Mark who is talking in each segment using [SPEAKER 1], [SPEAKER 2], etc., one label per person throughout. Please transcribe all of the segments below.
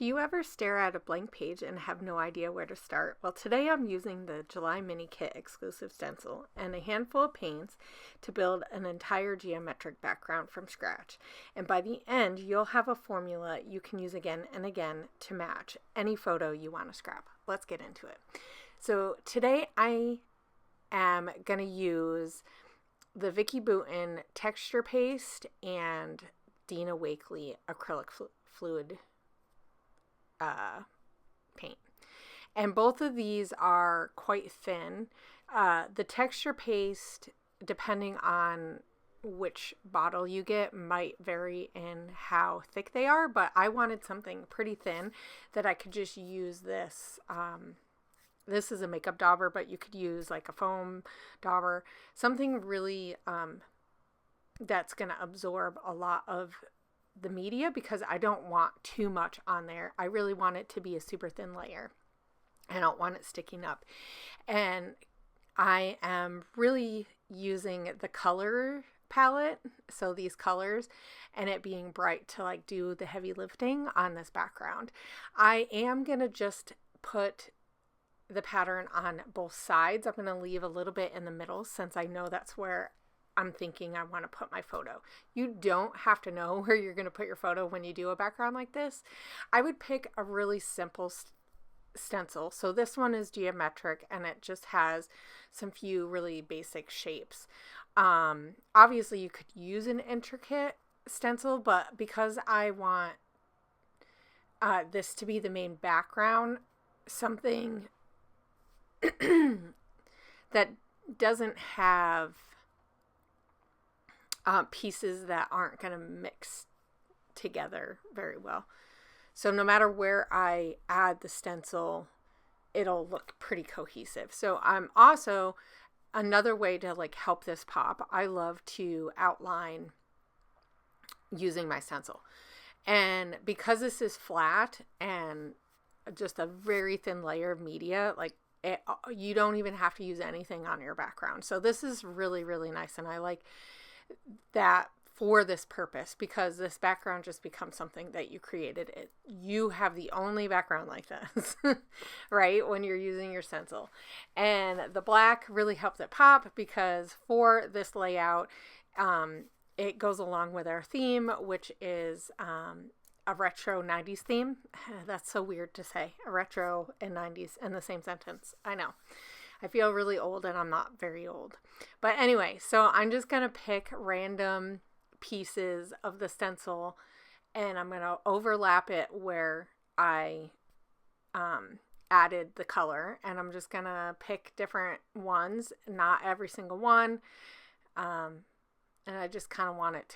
[SPEAKER 1] Do you ever stare at a blank page and have no idea where to start? Well, today I'm using the July Mini Kit exclusive stencil and a handful of paints to build an entire geometric background from scratch. And by the end, you'll have a formula you can use again and again to match any photo you want to scrap. Let's get into it. So today I am going to use the Vicki Boutin texture paste and Dina Wakley acrylic fluid paint. And both of these are quite thin. The texture paste, depending on which bottle you get, might vary in how thick they are, but I wanted something pretty thin that I could just use this. This is a makeup dauber, but you could use like a foam dauber, something really that's going to absorb a lot of the media, because I don't want too much on there. I really want it to be a super thin layer. I don't want it sticking up. And I am really using the color palette, so these colors, and it being bright to like do the heavy lifting on this background. I am going to just put the pattern on both sides. I'm going to leave a little bit in the middle since I know that's where I'm thinking I want to put my photo. You don't have to know where you're going to put your photo when you do a background like this. I would pick a really simple stencil. So this one is geometric and it just has some few really basic shapes. Obviously you could use an intricate stencil, but because I want this to be the main background, something that doesn't have pieces that aren't going to mix together very well. So no matter where I add the stencil, it'll look pretty cohesive. So I'm also, another way to like help this pop, I love to outline using my stencil. And because this is flat and just a very thin layer of media, like you don't even have to use anything on your background. So this is really, really nice. And I like that for this purpose, because this background just becomes something that you created. You have the only background like this, right? When you're using your stencil. And the black really helps it pop, because for this layout, it goes along with our theme, which is a retro 90s theme. That's so weird to say, a retro and 90s in the same sentence. I know. I feel really old and I'm not very old. But anyway, so I'm just going to pick random pieces of the stencil and I'm going to overlap it where I added the color. And I'm just going to pick different ones, not every single one. And I just kind of want it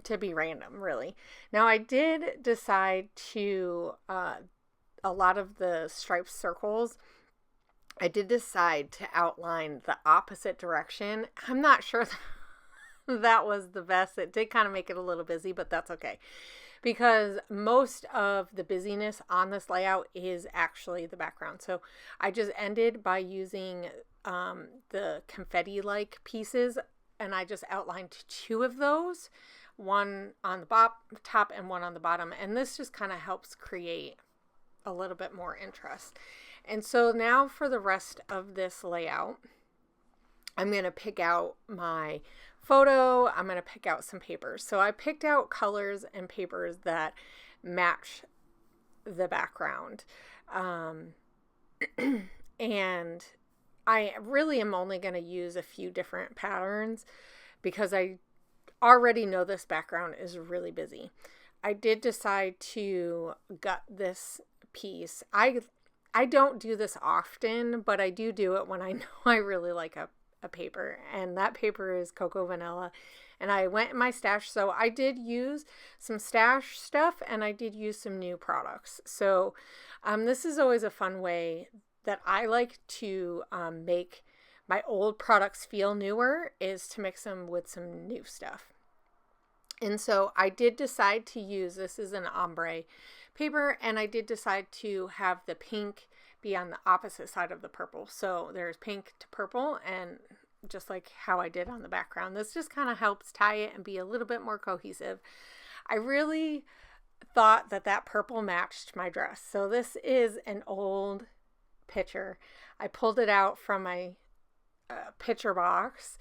[SPEAKER 1] to be random, really. Now I did decide to, a lot of the striped circles, I did decide to outline the opposite direction. I'm not sure that was the best. It did kind of make it a little busy, but that's okay, because most of the busyness on this layout is actually the background. So I just ended by using the confetti-like pieces, and I just outlined two of those, one on the top and one on the bottom. And this just kind of helps create a little bit more interest. And so now for the rest of this layout, I'm going to pick out my photo. I'm going to pick out some papers. So I picked out colors and papers that match the background. And I really am only going to use a few different patterns because I already know this background is really busy. I did decide to gut this piece. I don't do this often, but I do it when I know I really like a paper, and that paper is Cocoa Vanilla. And I went in my stash, so I did use some stash stuff and I did use some new products. So this is always a fun way that I like to make my old products feel newer, is to mix them with some new stuff. And so I did decide to use, this is an ombre paper, and I did decide to have the pink be on the opposite side of the purple. So there's pink to purple, and just like how I did on the background, this just kind of helps tie it and be a little bit more cohesive. I really thought that that purple matched my dress. So this is an old picture. I pulled it out from my picture box.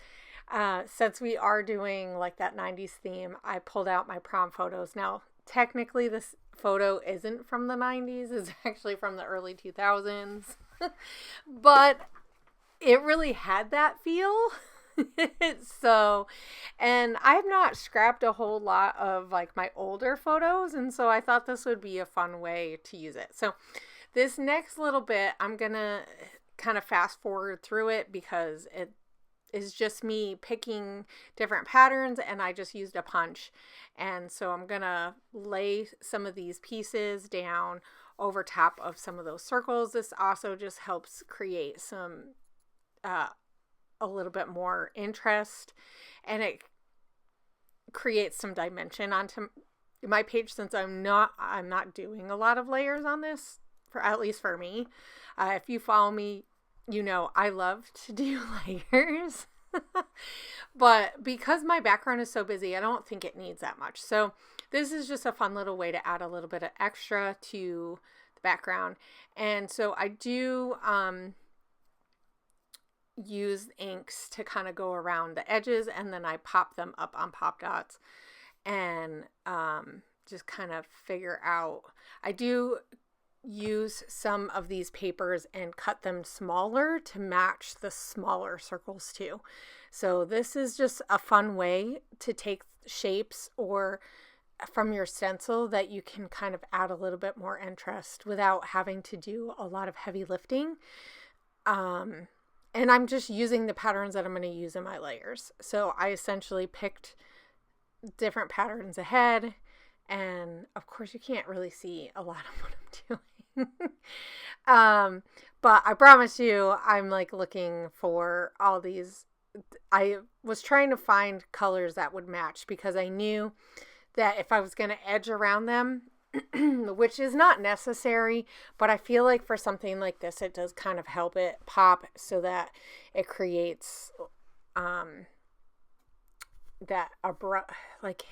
[SPEAKER 1] Since we are doing like that 90s theme, I pulled out my prom photos. Now, technically this photo isn't from the 90s. It's actually from the early 2000s. But it really had that feel. So, and I have not scrapped a whole lot of like my older photos, and so I thought this would be a fun way to use it. So this next little bit, I'm gonna kind of fast forward through it because it is just me picking different patterns, and I just used a punch. And so I'm gonna lay some of these pieces down over top of some of those circles. This also just helps create some a little bit more interest, and it creates some dimension onto my page, since I'm not doing a lot of layers on this, for at least for me. If you follow me, you know I love to do layers. But because my background is so busy, I don't think it needs that much. So this is just a fun little way to add a little bit of extra to the background. And so I do use inks to kind of go around the edges, and then I pop them up on pop dots and just kind of figure out. I do use some of these papers and cut them smaller to match the smaller circles too. So this is just a fun way to take shapes or from your stencil that you can kind of add a little bit more interest without having to do a lot of heavy lifting. And I'm just using the patterns that I'm going to use in my layers. So I essentially picked different patterns ahead. And of course you can't really see a lot of what I'm doing. But I promise you, I'm like looking for all these. I was trying to find colors that would match, because I knew that if I was going to edge around them, which is not necessary, but I feel like for something like this, it does kind of help it pop so that it creates that like,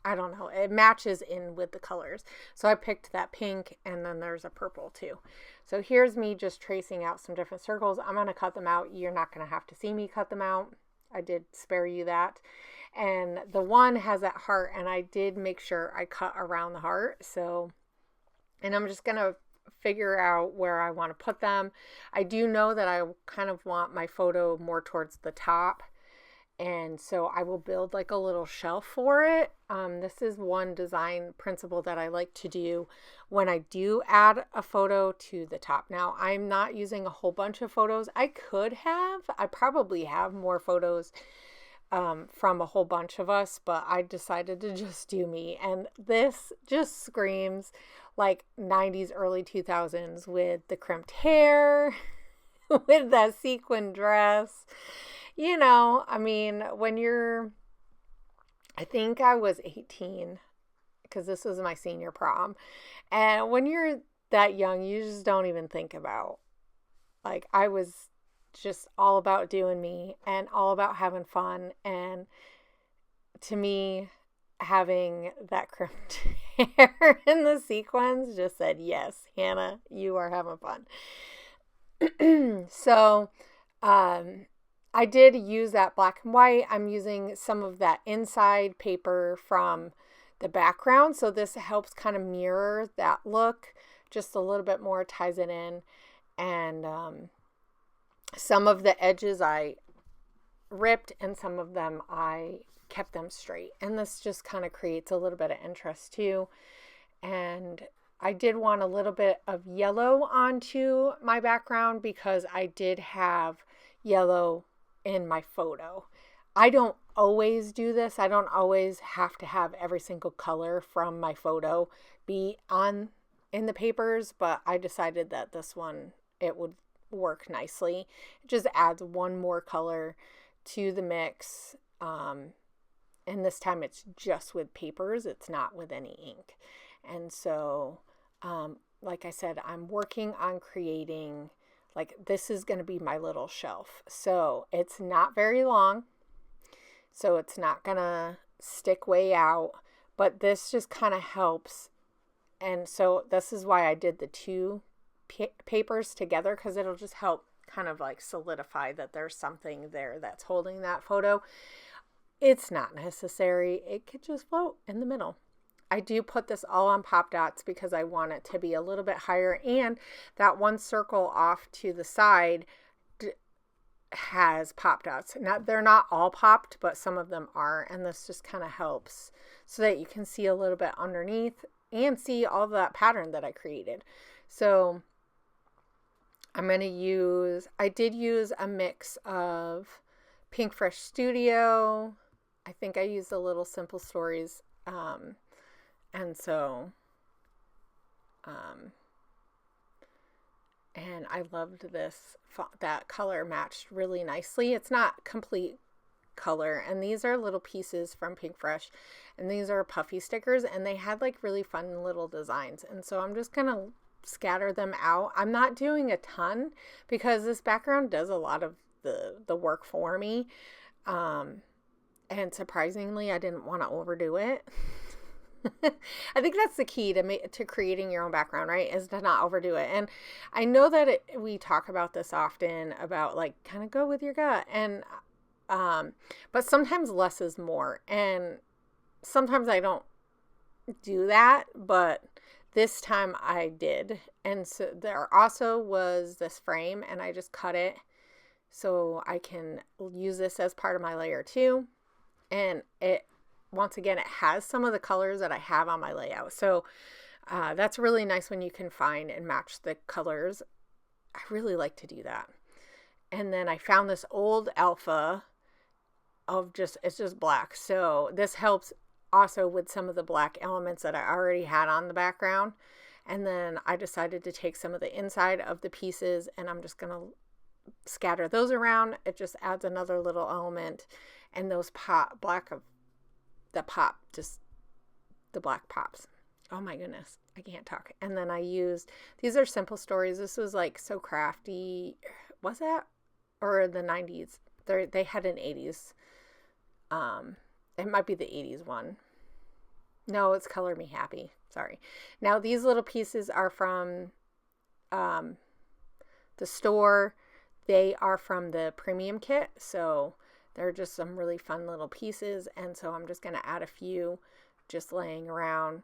[SPEAKER 1] I don't know, it matches in with the colors. So I picked that pink, and then there's a purple too. So here's me just tracing out some different circles. I'm going to cut them out. You're not going to have to see me cut them out. I did spare you that. And the one has that heart, and I did make sure I cut around the heart. So, and I'm just going to figure out where I want to put them. I do know that I kind of want my photo more towards the top. And so I will build like a little shelf for it. This is one design principle that I like to do when I do add a photo to the top. Now, I'm not using a whole bunch of photos. I probably have more photos from a whole bunch of us, but I decided to just do me. And this just screams like 90s, early 2000s with the crimped hair, with that sequin dress. You know, I mean, I think I was 18, because this was my senior prom. And when you're that young, you just don't even think about, like, I was just all about doing me and all about having fun. And to me, having that crimped hair in the sequins just said, yes, Hannah, you are having fun. So, I did use that black and white. I'm using some of that inside paper from the background. So this helps kind of mirror that look just a little bit more, ties it in. And some of the edges I ripped, and some of them I kept them straight. And this just kind of creates a little bit of interest too. And I did want a little bit of yellow onto my background, because I did have yellow in my photo. I don't always do this. I don't always have to have every single color from my photo be on in the papers, but I decided that this one, it would work nicely. It just adds one more color to the mix. And this time it's just with papers. It's not with any ink. And so, like I said, I'm working on creating, like, this is going to be my little shelf. So it's not very long, so it's not going to stick way out, but this just kind of helps. And so this is why I did the two papers together, because it'll just help kind of like solidify that there's something there that's holding that photo. It's not necessary. It could just float in the middle. I do put this all on pop dots because I want it to be a little bit higher, and that one circle off to the side has pop dots. Now, they're not all popped, but some of them are, and this just kind of helps so that you can see a little bit underneath and see all that pattern that I created. So I'm going to I did use a mix of Pink Fresh Studio. I think I used a little Simple Stories. And so, and I loved this, that color matched really nicely. It's not complete color, and these are little pieces from Pink Fresh, and these are puffy stickers, and they had like really fun little designs. And so I'm just going to scatter them out. I'm not doing a ton because this background does a lot of the work for me. And surprisingly, I didn't want to overdo it. I think that's the key to creating your own background, right? Is to not overdo it. And I know that we talk about this often, about like kind of go with your gut, and but sometimes less is more, and sometimes I don't do that, but this time I did. And so there also was this frame, and I just cut it so I can use this as part of my layer too. And it, once again, it has some of the colors that I have on my layout. So that's really nice when you can find and match the colors. I really like to do that. And then I found this old alpha of it's just black. So this helps also with some of the black elements that I already had on the background. And then I decided to take some of the inside of the pieces, and I'm just going to scatter those around. It just adds another little element. And those black pops. Oh my goodness, I can't talk. And then I used, these are Simple Stories. This was like So Crafty. Was that? Or the 90s? They had an 80s. It might be the 80s one. No, it's Color Me Happy. Sorry. Now these little pieces are from the store. They are from the premium kit. So they're just some really fun little pieces. And so I'm just going to add a few just laying around.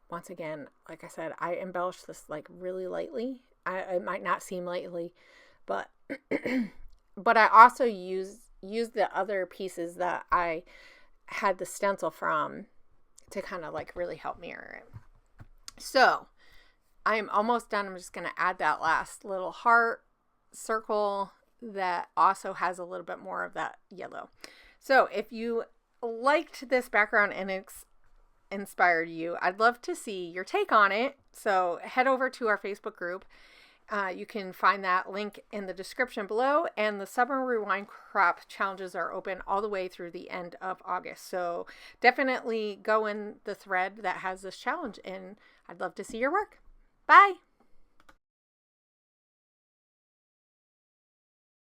[SPEAKER 1] Once again, like I said, I embellish this like really lightly. It might not seem lightly, but but I also use the other pieces that I had the stencil from to kind of like really help mirror it. So I'm almost done. I'm just going to add that last little heart circle that also has a little bit more of that yellow. So if you liked this background and it's inspired you, I'd love to see your take on it. So head over to our Facebook group. You can find that link in the description below, and the Summer Rewind Crop challenges are open all the way through the end of August. So definitely go in the thread that has this challenge, and I'd love to see your work. Bye.